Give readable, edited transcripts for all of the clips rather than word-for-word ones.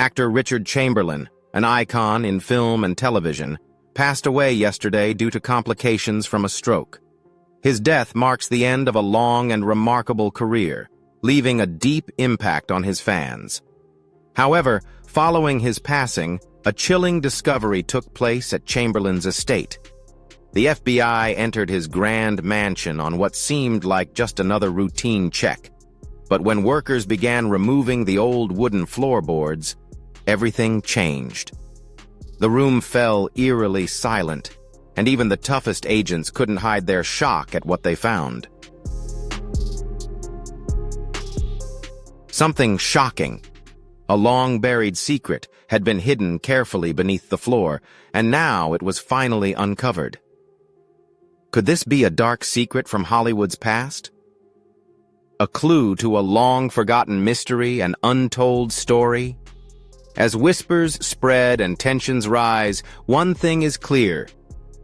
Actor Richard Chamberlain, an icon in film and television, passed away yesterday due to complications from a stroke. His death marks the end of a long and remarkable career, leaving a deep impact on his fans. However, following his passing, a chilling discovery took place at Chamberlain's estate. The FBI entered his grand mansion on what seemed like just another routine check. But when workers began removing the old wooden floorboards, everything changed. The room fell eerily silent, and even the toughest agents couldn't hide their shock at what they found. Something shocking. A long-buried secret had been hidden carefully beneath the floor, and now it was finally uncovered. Could this be a dark secret from Hollywood's past? A clue to a long-forgotten mystery, an untold story? As whispers spread and tensions rise, one thing is clear.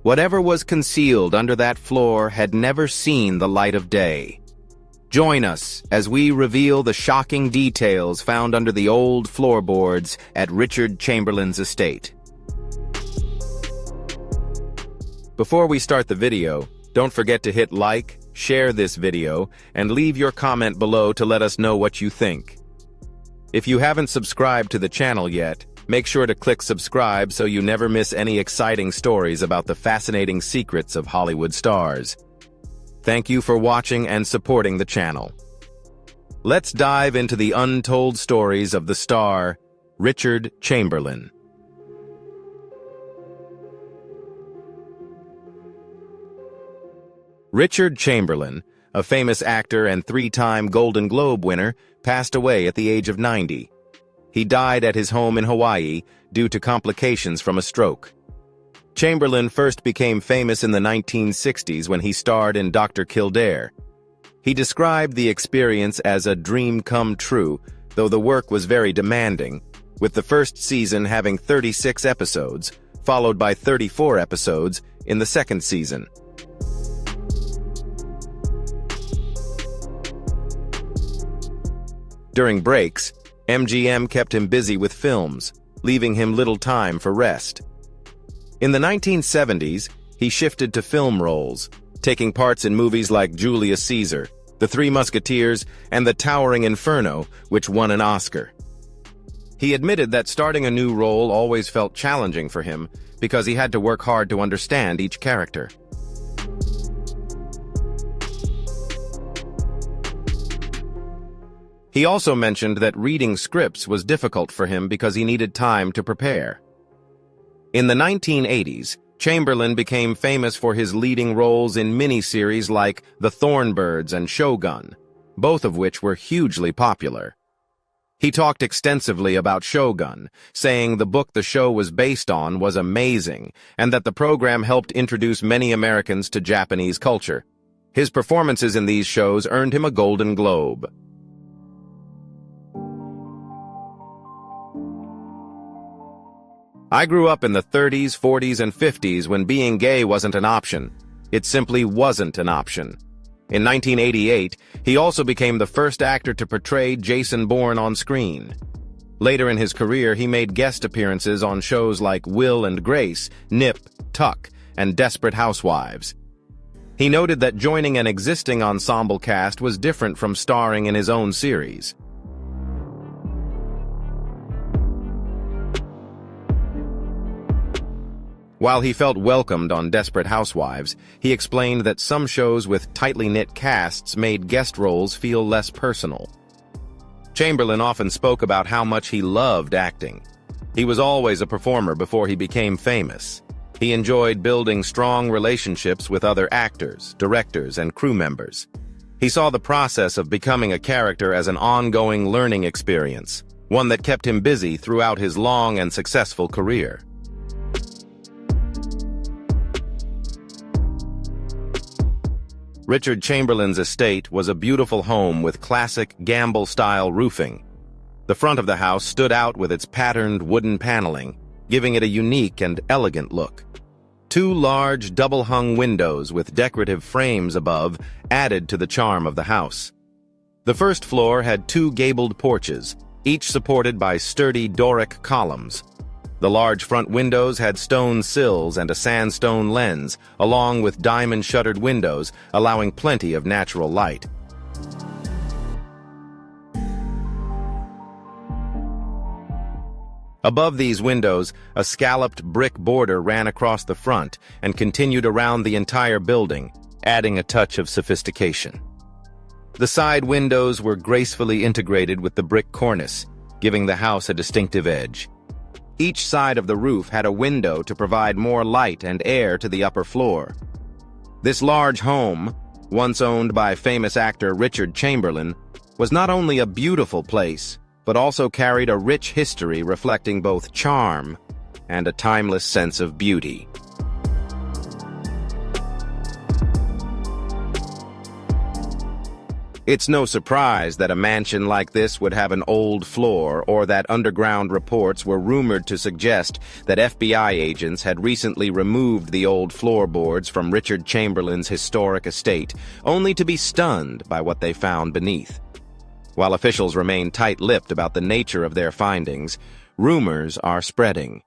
Whatever was concealed under that floor had never seen the light of day. Join us as we reveal the shocking details found under the old floorboards at Richard Chamberlain's estate. Before we start the video, don't forget to hit like, share this video, and leave your comment below to let us know what you think. If you haven't subscribed to the channel yet, make sure to click subscribe so you never miss any exciting stories about the fascinating secrets of Hollywood stars. Thank you for watching and supporting the channel. Let's dive into the untold stories of the star, Richard Chamberlain. Richard Chamberlain, a famous actor and three-time Golden Globe winner, passed away at the age of 90. He died at his home in Hawaii due to complications from a stroke. Chamberlain first became famous in the 1960s when he starred in Dr. Kildare. He described the experience as a dream come true, though the work was very demanding, with the first season having 36 episodes, followed by 34 episodes in the second season. During breaks, MGM kept him busy with films, leaving him little time for rest. In the 1970s, he shifted to film roles, taking parts in movies like Julius Caesar, The Three Musketeers, and The Towering Inferno, which won an Oscar. He admitted that starting a new role always felt challenging for him because he had to work hard to understand each character. He also mentioned that reading scripts was difficult for him because he needed time to prepare. In the 1980s, Chamberlain became famous for his leading roles in miniseries like The Thornbirds and Shogun, both of which were hugely popular. He talked extensively about Shogun, saying the book the show was based on was amazing and that the program helped introduce many Americans to Japanese culture. His performances in these shows earned him a Golden Globe. I grew up in the 30s, 40s, and 50s when being gay wasn't an option. It simply wasn't an option. In 1988, he also became the first actor to portray Jason Bourne on screen. Later in his career, he made guest appearances on shows like Will and Grace, Nip, Tuck, and Desperate Housewives. He noted that joining an existing ensemble cast was different from starring in his own series. While he felt welcomed on Desperate Housewives, he explained that some shows with tightly knit casts made guest roles feel less personal. Chamberlain often spoke about how much he loved acting. He was always a performer before he became famous. He enjoyed building strong relationships with other actors, directors, and crew members. He saw the process of becoming a character as an ongoing learning experience, one that kept him busy throughout his long and successful career. Richard Chamberlain's estate was a beautiful home with classic Gamble-style roofing. The front of the house stood out with its patterned wooden paneling, giving it a unique and elegant look. Two large, double-hung windows with decorative frames above added to the charm of the house. The first floor had two gabled porches, each supported by sturdy Doric columns. The large front windows had stone sills and a sandstone lens, along with diamond-shuttered windows, allowing plenty of natural light. Above these windows, a scalloped brick border ran across the front and continued around the entire building, adding a touch of sophistication. The side windows were gracefully integrated with the brick cornice, giving the house a distinctive edge. Each side of the roof had a window to provide more light and air to the upper floor. This large home, once owned by famous actor Richard Chamberlain, was not only a beautiful place, but also carried a rich history reflecting both charm and a timeless sense of beauty. It's no surprise that a mansion like this would have an old floor, or that underground reports were rumored to suggest that FBI agents had recently removed the old floorboards from Richard Chamberlain's historic estate, only to be stunned by what they found beneath. While officials remain tight-lipped about the nature of their findings, rumors are spreading.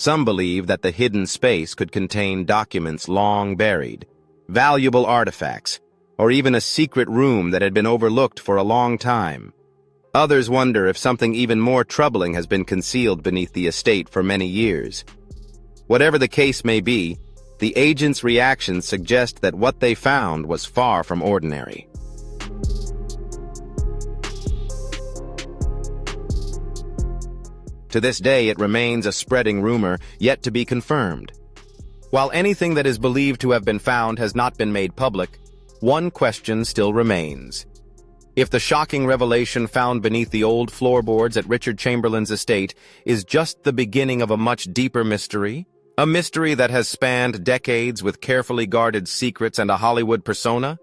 Some believe that the hidden space could contain documents long buried, valuable artifacts, or even a secret room that had been overlooked for a long time. Others wonder if something even more troubling has been concealed beneath the estate for many years. Whatever the case may be, the agents' reactions suggest that what they found was far from ordinary. To this day, it remains a spreading rumor, yet to be confirmed. While anything that is believed to have been found has not been made public, one question still remains. If the shocking revelation found beneath the old floorboards at Richard Chamberlain's estate is just the beginning of a much deeper mystery, a mystery that has spanned decades with carefully guarded secrets and a Hollywood persona?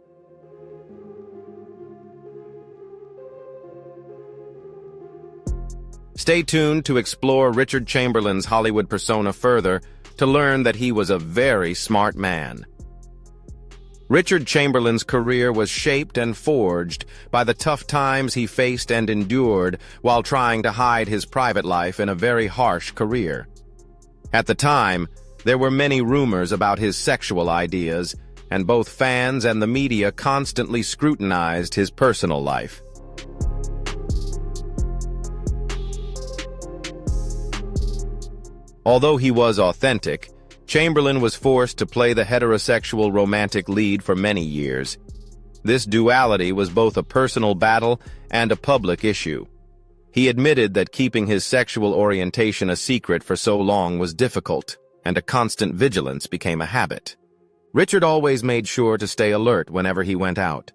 Stay tuned to explore Richard Chamberlain's Hollywood persona further to learn that he was a very smart man. Richard Chamberlain's career was shaped and forged by the tough times he faced and endured while trying to hide his private life in a very harsh career. At the time, there were many rumors about his sexual ideas, and both fans and the media constantly scrutinized his personal life. Although he was authentic, Chamberlain was forced to play the heterosexual romantic lead for many years. This duality was both a personal battle and a public issue. He admitted that keeping his sexual orientation a secret for so long was difficult, and a constant vigilance became a habit. Richard always made sure to stay alert whenever he went out.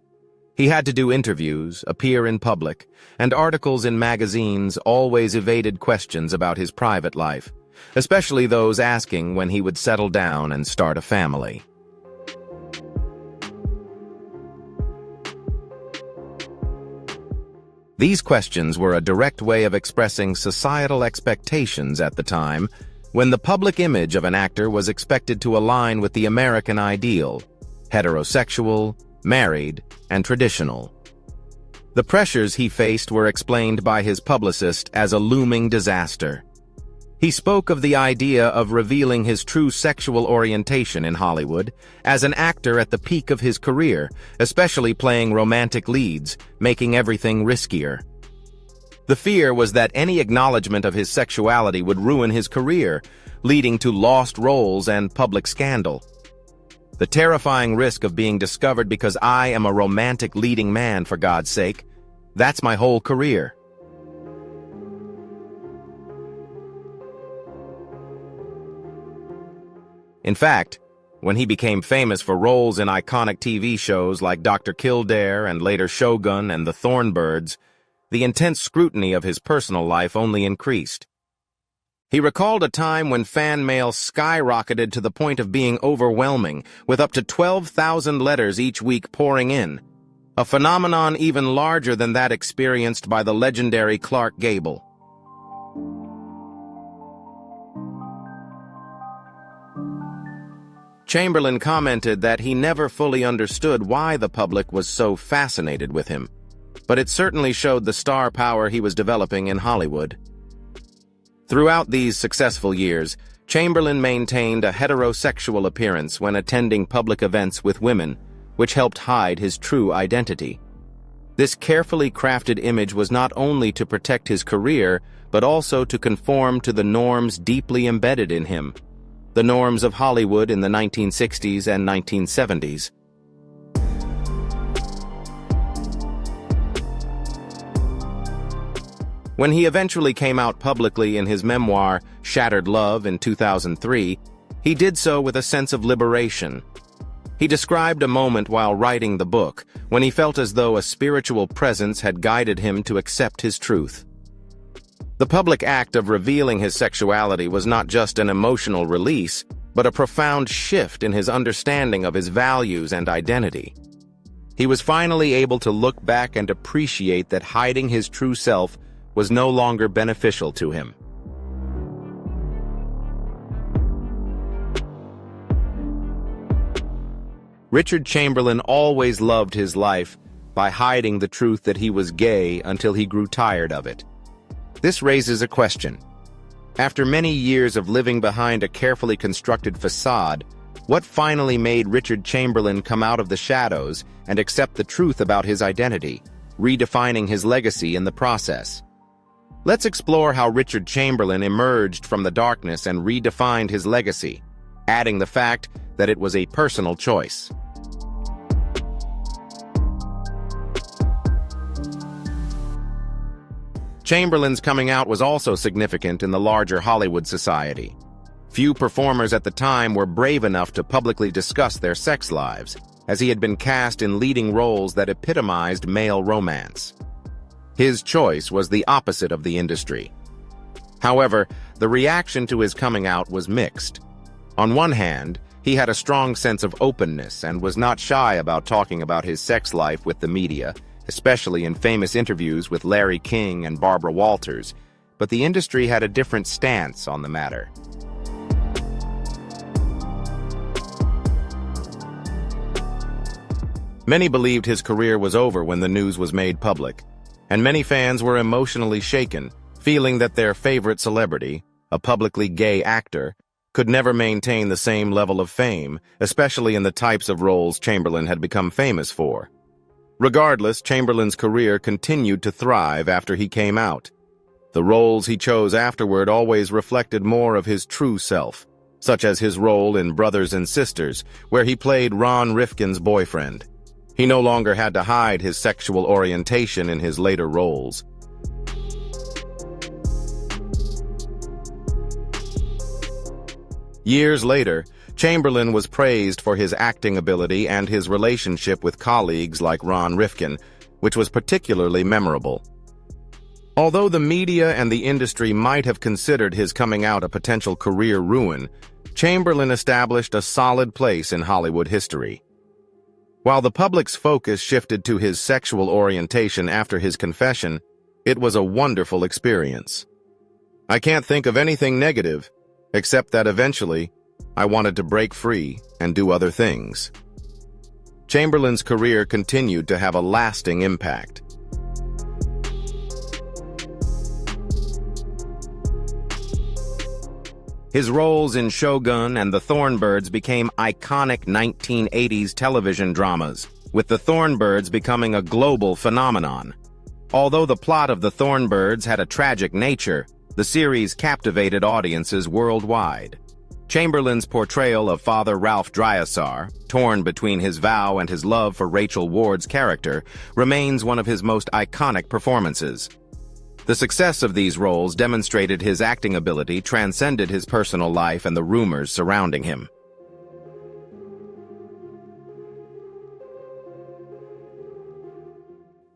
He had to do interviews, appear in public, and articles in magazines always evaded questions about his private life, especially those asking when he would settle down and start a family. These questions were a direct way of expressing societal expectations at the time, when the public image of an actor was expected to align with the American ideal: heterosexual, married, and traditional. The pressures he faced were explained by his publicist as a looming disaster. He spoke of the idea of revealing his true sexual orientation in Hollywood as an actor at the peak of his career, especially playing romantic leads, making everything riskier. The fear was that any acknowledgement of his sexuality would ruin his career, leading to lost roles and public scandal. The terrifying risk of being discovered because I am a romantic leading man, for God's sake. That's my whole career. In fact, when he became famous for roles in iconic TV shows like Dr. Kildare and later Shogun and the Thornbirds, the intense scrutiny of his personal life only increased. He recalled a time when fan mail skyrocketed to the point of being overwhelming, with up to 12,000 letters each week pouring in, a phenomenon even larger than that experienced by the legendary Clark Gable. Chamberlain commented that he never fully understood why the public was so fascinated with him, but it certainly showed the star power he was developing in Hollywood. Throughout these successful years, Chamberlain maintained a heterosexual appearance when attending public events with women, which helped hide his true identity. This carefully crafted image was not only to protect his career, but also to conform to the norms deeply embedded in him, the norms of Hollywood in the 1960s and 1970s. When he eventually came out publicly in his memoir, Shattered Love, in 2003, he did so with a sense of liberation. He described a moment while writing the book when he felt as though a spiritual presence had guided him to accept his truth. The public act of revealing his sexuality was not just an emotional release, but a profound shift in his understanding of his values and identity. He was finally able to look back and appreciate that hiding his true self was no longer beneficial to him. Richard Chamberlain always loved his life by hiding the truth that he was gay until he grew tired of it. This raises a question. After many years of living behind a carefully constructed facade, what finally made Richard Chamberlain come out of the shadows and accept the truth about his identity, redefining his legacy in the process? Let's explore how Richard Chamberlain emerged from the darkness and redefined his legacy, adding the fact that it was a personal choice. Chamberlain's coming out was also significant in the larger Hollywood society. Few performers at the time were brave enough to publicly discuss their sex lives, as he had been cast in leading roles that epitomized male romance. His choice was the opposite of the industry. However, the reaction to his coming out was mixed. On one hand, he had a strong sense of openness and was not shy about talking about his sex life with the media, especially in famous interviews with Larry King and Barbara Walters, but the industry had a different stance on the matter. Many believed his career was over when the news was made public, and many fans were emotionally shaken, feeling that their favorite celebrity, a publicly gay actor, could never maintain the same level of fame, especially in the types of roles Chamberlain had become famous for. Regardless, Chamberlain's career continued to thrive after he came out. The roles he chose afterward always reflected more of his true self, such as his role in Brothers and Sisters, where he played Ron Rifkin's boyfriend. He no longer had to hide his sexual orientation in his later roles. Years later, Chamberlain was praised for his acting ability and his relationship with colleagues like Ron Rifkin, which was particularly memorable. Although the media and the industry might have considered his coming out a potential career ruin, Chamberlain established a solid place in Hollywood history. While the public's focus shifted to his sexual orientation after his confession, it was a wonderful experience. I can't think of anything negative, except that eventually, I wanted to break free and do other things. Chamberlain's career continued to have a lasting impact. His roles in Shogun and The Thornbirds became iconic 1980s television dramas, with The Thornbirds becoming a global phenomenon. Although the plot of The Thornbirds had a tragic nature, the series captivated audiences worldwide. Chamberlain's portrayal of Father Ralph Dryasar, torn between his vow and his love for Rachel Ward's character, remains one of his most iconic performances. The success of these roles demonstrated his acting ability transcended his personal life and the rumors surrounding him.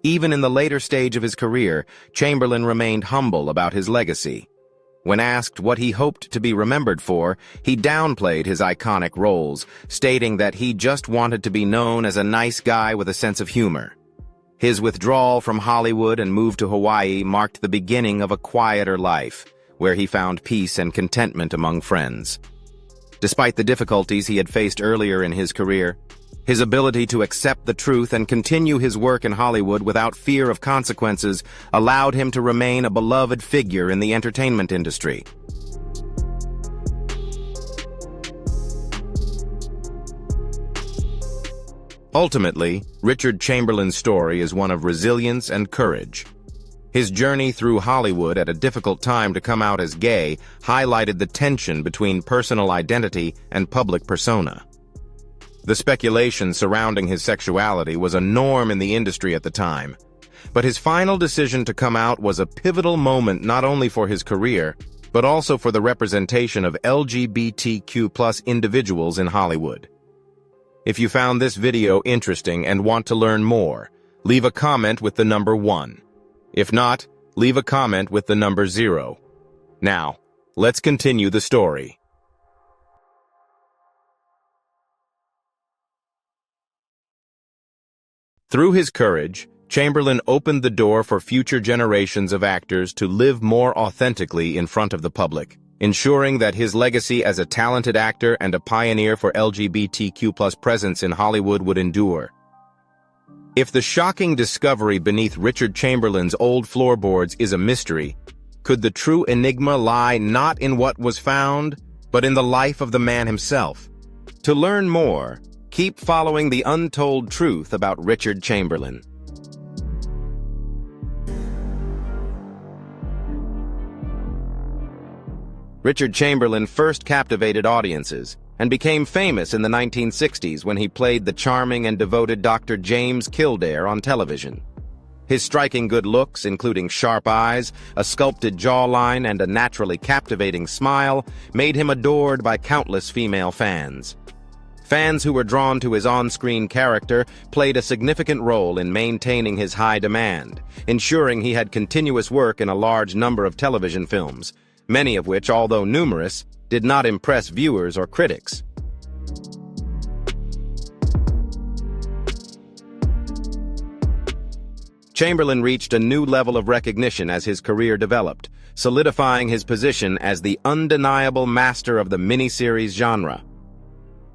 Even in the later stage of his career, Chamberlain remained humble about his legacy. When asked what he hoped to be remembered for, he downplayed his iconic roles, stating that he just wanted to be known as a nice guy with a sense of humor. His withdrawal from Hollywood and move to Hawaii marked the beginning of a quieter life, where he found peace and contentment among friends. Despite the difficulties he had faced earlier in his career, his ability to accept the truth and continue his work in Hollywood without fear of consequences allowed him to remain a beloved figure in the entertainment industry. Ultimately, Richard Chamberlain's story is one of resilience and courage. His journey through Hollywood at a difficult time to come out as gay highlighted the tension between personal identity and public persona. The speculation surrounding his sexuality was a norm in the industry at the time, but his final decision to come out was a pivotal moment not only for his career, but also for the representation of LGBTQ+ individuals in Hollywood. If you found this video interesting and want to learn more, leave a comment with the number 1. If not, leave a comment with the number 0. Now, let's continue the story. Through his courage, Chamberlain opened the door for future generations of actors to live more authentically in front of the public, ensuring that his legacy as a talented actor and a pioneer for LGBTQ+ presence in Hollywood would endure. If the shocking discovery beneath Richard Chamberlain's old floorboards is a mystery, could the true enigma lie not in what was found, but in the life of the man himself? To learn more, keep following the untold truth about Richard Chamberlain. Richard Chamberlain first captivated audiences and became famous in the 1960s when he played the charming and devoted Dr. James Kildare on television. His striking good looks, including sharp eyes, a sculpted jawline, and a naturally captivating smile, made him adored by countless female fans. Fans who were drawn to his on-screen character played a significant role in maintaining his high demand, ensuring he had continuous work in a large number of television films, many of which, although numerous, did not impress viewers or critics. Chamberlain reached a new level of recognition as his career developed, solidifying his position as the undeniable master of the miniseries genre.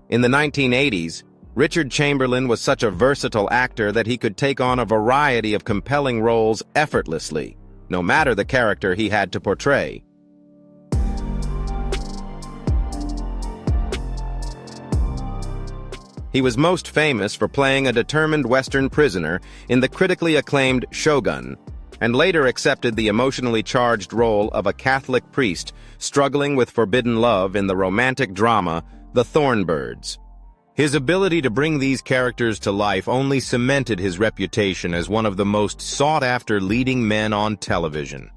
In the 1980s, Richard Chamberlain was such a versatile actor that he could take on a variety of compelling roles effortlessly, no matter the character he had to portray. He was most famous for playing a determined Western prisoner in the critically acclaimed Shogun, and later accepted the emotionally charged role of a Catholic priest struggling with forbidden love in the romantic drama The Thornbirds. His ability to bring these characters to life only cemented his reputation as one of the most sought-after leading men on television.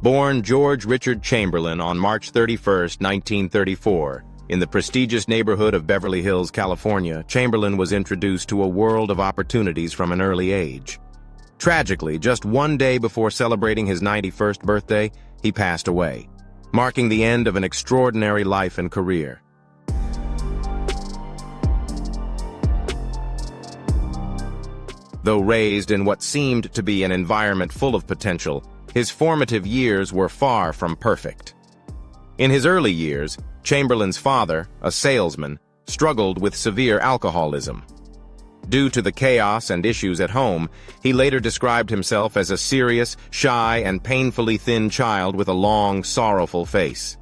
Born George Richard Chamberlain on March 31, 1934, in the prestigious neighborhood of Beverly Hills, California, Chamberlain was introduced to a world of opportunities from an early age. Tragically, just one day before celebrating his 91st birthday, he passed away, marking the end of an extraordinary life and career. Though raised in what seemed to be an environment full of potential, his formative years were far from perfect. In his early years, Chamberlain's father, a salesman, struggled with severe alcoholism. Due to the chaos and issues at home, he later described himself as a serious, shy, and painfully thin child with a long, sorrowful face.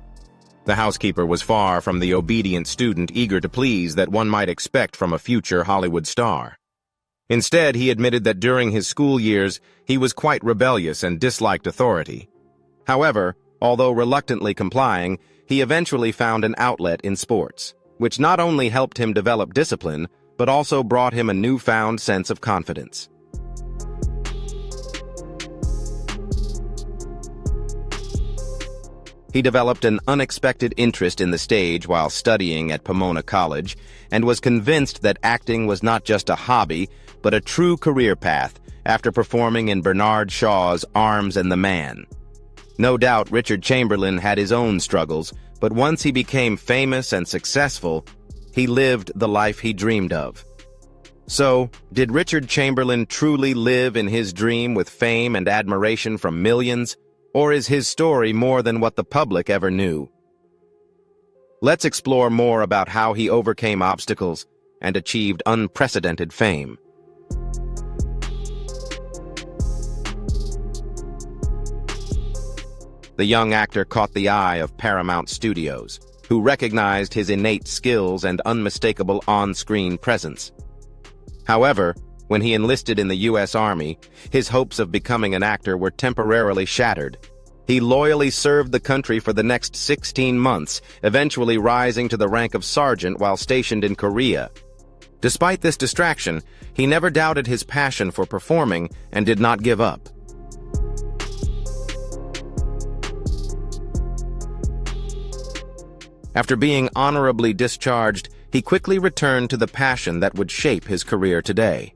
The housekeeper was far from the obedient student eager to please that one might expect from a future Hollywood star. Instead, he admitted that during his school years, he was quite rebellious and disliked authority. However, although reluctantly complying, he eventually found an outlet in sports, which not only helped him develop discipline, but also brought him a newfound sense of confidence. He developed an unexpected interest in the stage while studying at Pomona College, and was convinced that acting was not just a hobby, but a true career path after performing in Bernard Shaw's Arms and the Man. No doubt Richard Chamberlain had his own struggles, but once he became famous and successful, he lived the life he dreamed of. So, did Richard Chamberlain truly live in his dream with fame and admiration from millions, or is his story more than what the public ever knew? Let's explore more about how he overcame obstacles and achieved unprecedented fame. The young actor caught the eye of Paramount Studios, who recognized his innate skills and unmistakable on-screen presence. However, when he enlisted in the U.S. Army, his hopes of becoming an actor were temporarily shattered. He loyally served the country for the next 16 months, eventually rising to the rank of sergeant while stationed in Korea. Despite this distraction, he never doubted his passion for performing and did not give up. After being honorably discharged, he quickly returned to the passion that would shape his career today.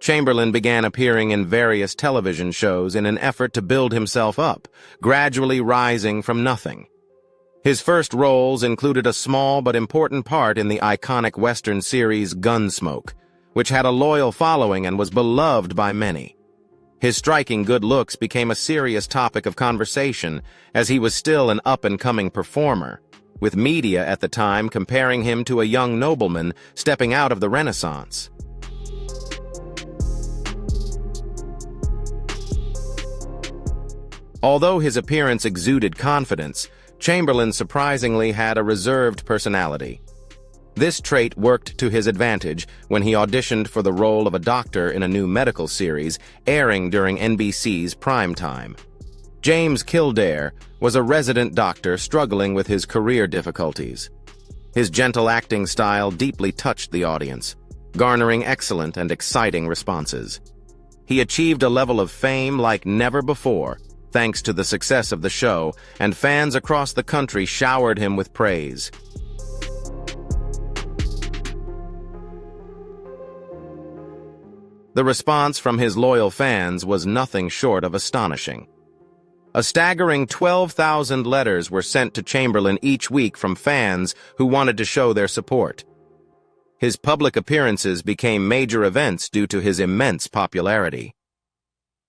Chamberlain began appearing in various television shows in an effort to build himself up, gradually rising from nothing. His first roles included a small but important part in the iconic Western series Gunsmoke, which had a loyal following and was beloved by many. His striking good looks became a serious topic of conversation, as he was still an up-and-coming performer, with media at the time comparing him to a young nobleman stepping out of the Renaissance. Although his appearance exuded confidence, Chamberlain surprisingly had a reserved personality. This trait worked to his advantage when he auditioned for the role of a doctor in a new medical series airing during NBC's primetime. James Kildare was a resident doctor struggling with his career difficulties. His gentle acting style deeply touched the audience, garnering excellent and exciting responses. He achieved a level of fame like never before, thanks to the success of the show, and fans across the country showered him with praise. The response from his loyal fans was nothing short of astonishing. A staggering 12,000 letters were sent to Chamberlain each week from fans who wanted to show their support. His public appearances became major events due to his immense popularity.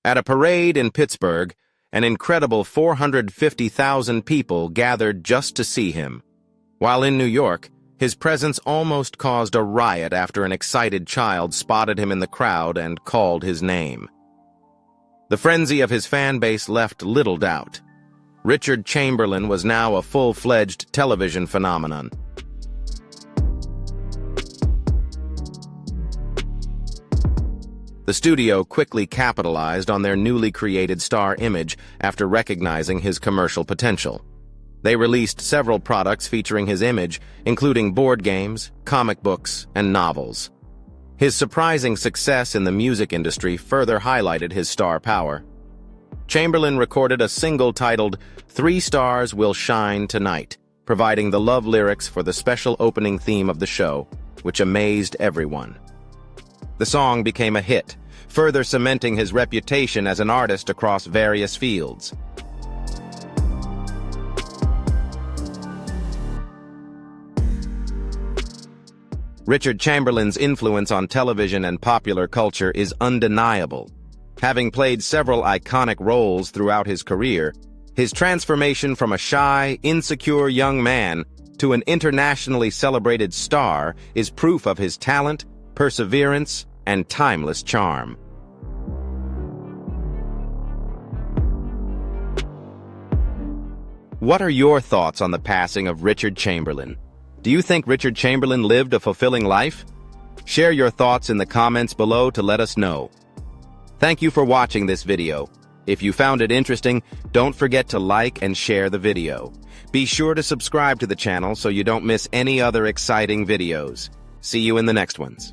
At a parade in Pittsburgh, an incredible 450,000 people gathered just to see him. While in New York, his presence almost caused a riot after an excited child spotted him in the crowd and called his name. The frenzy of his fan base left little doubt. Richard Chamberlain was now a full-fledged television phenomenon. The studio quickly capitalized on their newly created star image after recognizing his commercial potential. They released several products featuring his image, including board games, comic books, and novels. His surprising success in the music industry further highlighted his star power. Chamberlain recorded a single titled "3 Stars Will Shine Tonight," providing the love lyrics for the special opening theme of the show, which amazed everyone. The song became a hit, further cementing his reputation as an artist across various fields. Richard Chamberlain's influence on television and popular culture is undeniable. Having played several iconic roles throughout his career, his transformation from a shy, insecure young man to an internationally celebrated star is proof of his talent, perseverance, and timeless charm. What are your thoughts on the passing of Richard Chamberlain? Do you think Richard Chamberlain lived a fulfilling life? Share your thoughts in the comments below to let us know. Thank you for watching this video. If you found it interesting, don't forget to like and share the video. Be sure to subscribe to the channel so you don't miss any other exciting videos. See you in the next ones.